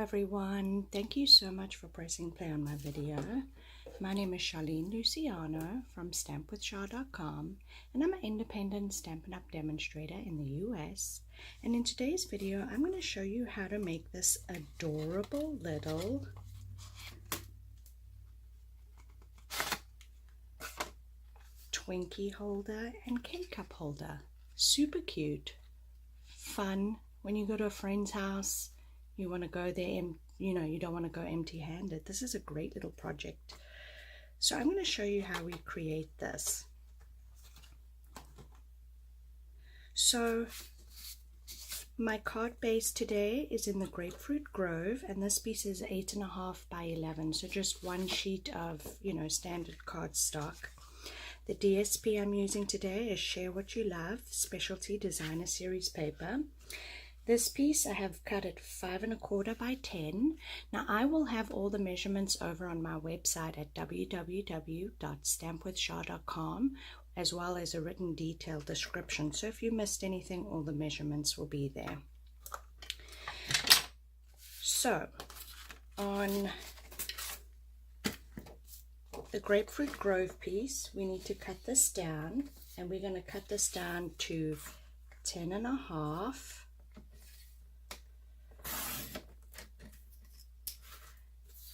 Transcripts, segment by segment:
everyone, thank you so much for pressing play on my video. My name is Charlene Luciano from stampwithshar.com, and I'm an independent Stampin' Up! Demonstrator in the US. And in today's video I'm going to show you how to make this adorable little Twinkie holder and Kcup holder. Super cute, fun. When you go to a friend's house, you want to go there and you don't want to go empty-handed. This is a great little project. So I'm going to show you how we create this. So my card base today is in the Grapefruit Grove, and this piece is 8.5 by 11, so just one sheet of standard cardstock. The DSP I'm using today is Share What You Love Specialty Designer Series paper. This piece I have cut at 5 1/4 by 10. Now I will have all the measurements over on my website at www.stampwithshar.com, as well as a written detailed description. So if you missed anything, all the measurements will be there. So on the Grapefruit Grove piece, we need to cut this down, and we're going to cut this down to 10 1/2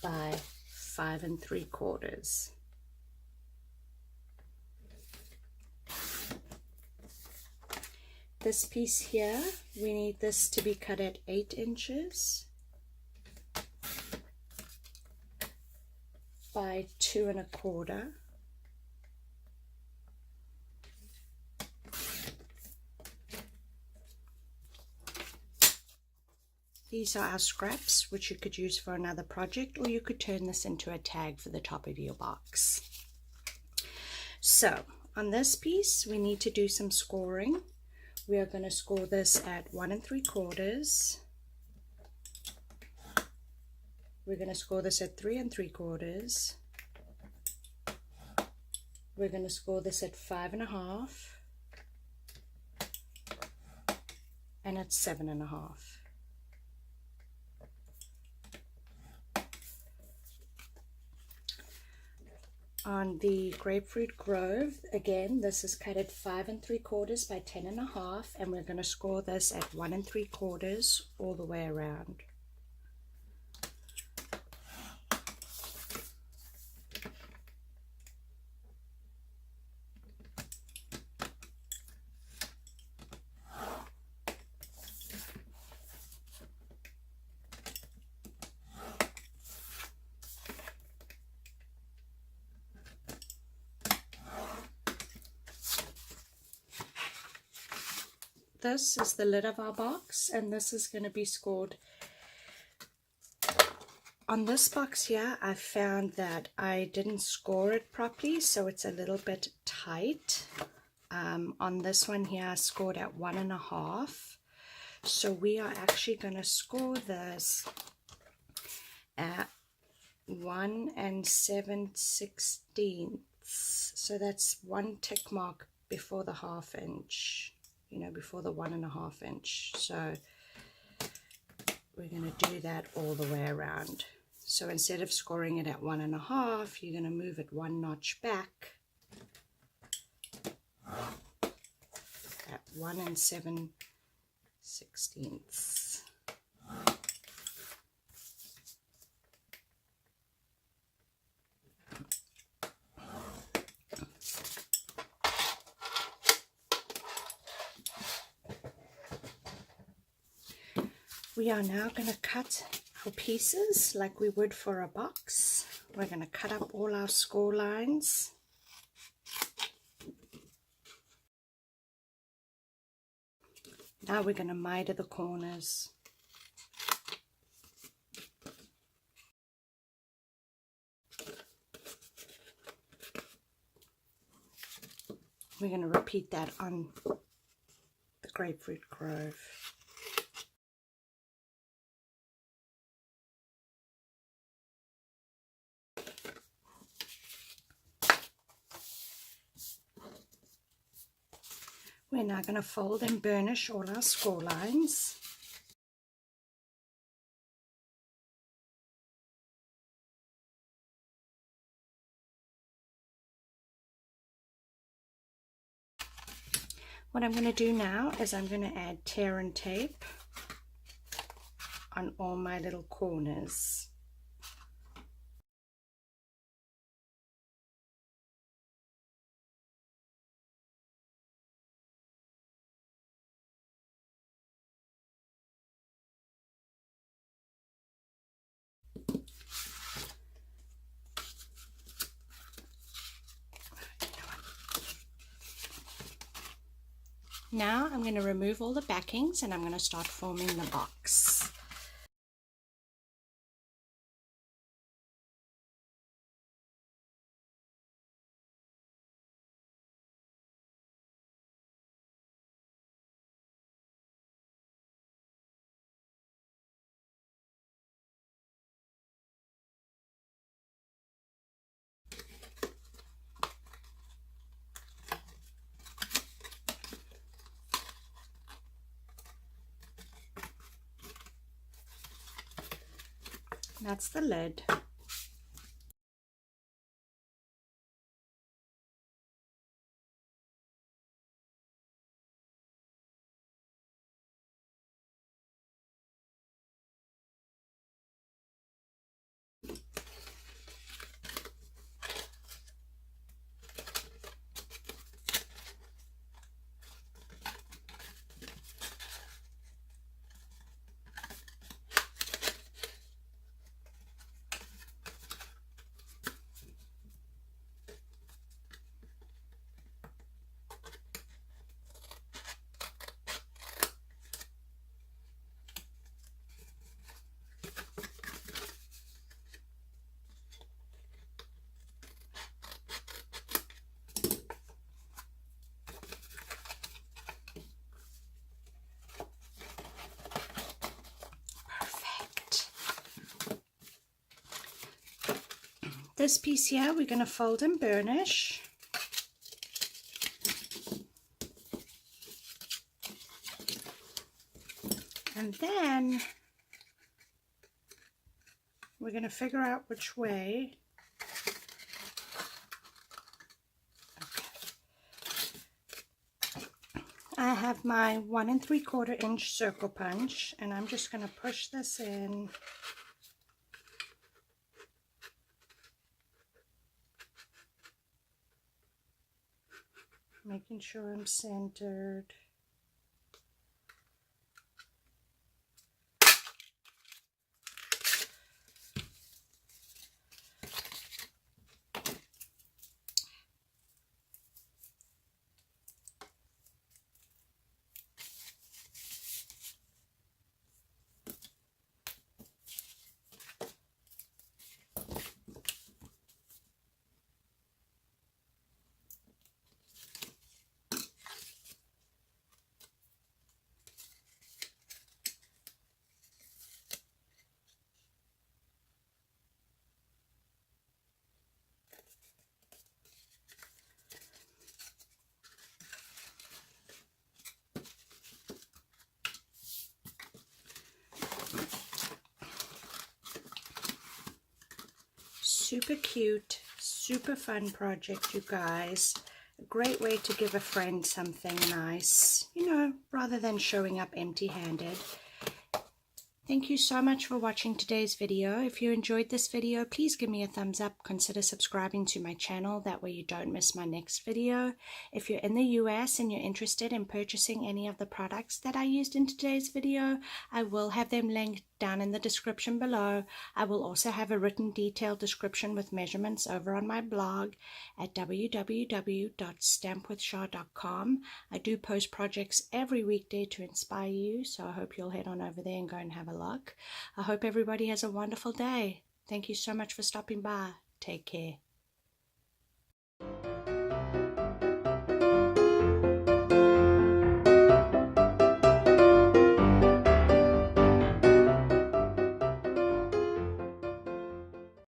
by 5 3/4. This piece here, we need this to be cut at 8 inches by 2 1/4. These are our scraps, which you could use for another project, or you could turn this into a tag for the top of your box. So on this piece, we need to do some scoring. We are going to score this at 1 3/4. We're going to score this at 3 3/4. We're going to score this at 5 1/2 and at 7 1/2. On the Grapefruit Grove, again, this is cut at 5 3/4 by 10 1/2, and we're going to score this at 1 3/4 all the way around. This is the lid of our box, and this is going to be scored. On this box here, I found that I didn't score it properly, so it's a little bit tight. On this one here, I scored at 1 1/2. So we are actually going to score this at 1 7/16. So that's one tick mark before the 1/2 inch. Before the 1 1/2 inch. So we're going to do that all the way around. So instead of scoring it at 1 1/2, you're going to move it one notch back at 1 7/16. We are now going to cut our pieces like we would for a box. We're going to cut up all our score lines. Now we're going to miter the corners. We're going to repeat that on the Grapefruit Grove. We're now going to fold and burnish all our score lines. What I'm going to do now is I'm going to add tear and tape on all my little corners. Now I'm going to remove all the backings and I'm going to start forming the box. That's the lid. This piece here we're going to fold and burnish. And then we're going to figure out which way. I have my 1 3/4 inch circle punch and I'm just going to push this in. Making sure I'm centered. Super cute, super fun project, you guys. A great way to give a friend something nice, you know, rather than showing up empty-handed. Thank you so much for watching today's video. If you enjoyed this video, please give me a thumbs up. Consider subscribing to my channel. That way you don't miss my next video. If you're in the US and you're interested in purchasing any of the products that I used in today's video, I will have them linked down in the description below. I will also have a written detailed description with measurements over on my blog at www.stampwithshar.com. I do post projects every weekday to inspire you, so I hope you'll head on over there and go and have a look. I hope everybody has a wonderful day. Thank you so much for stopping by. Take care.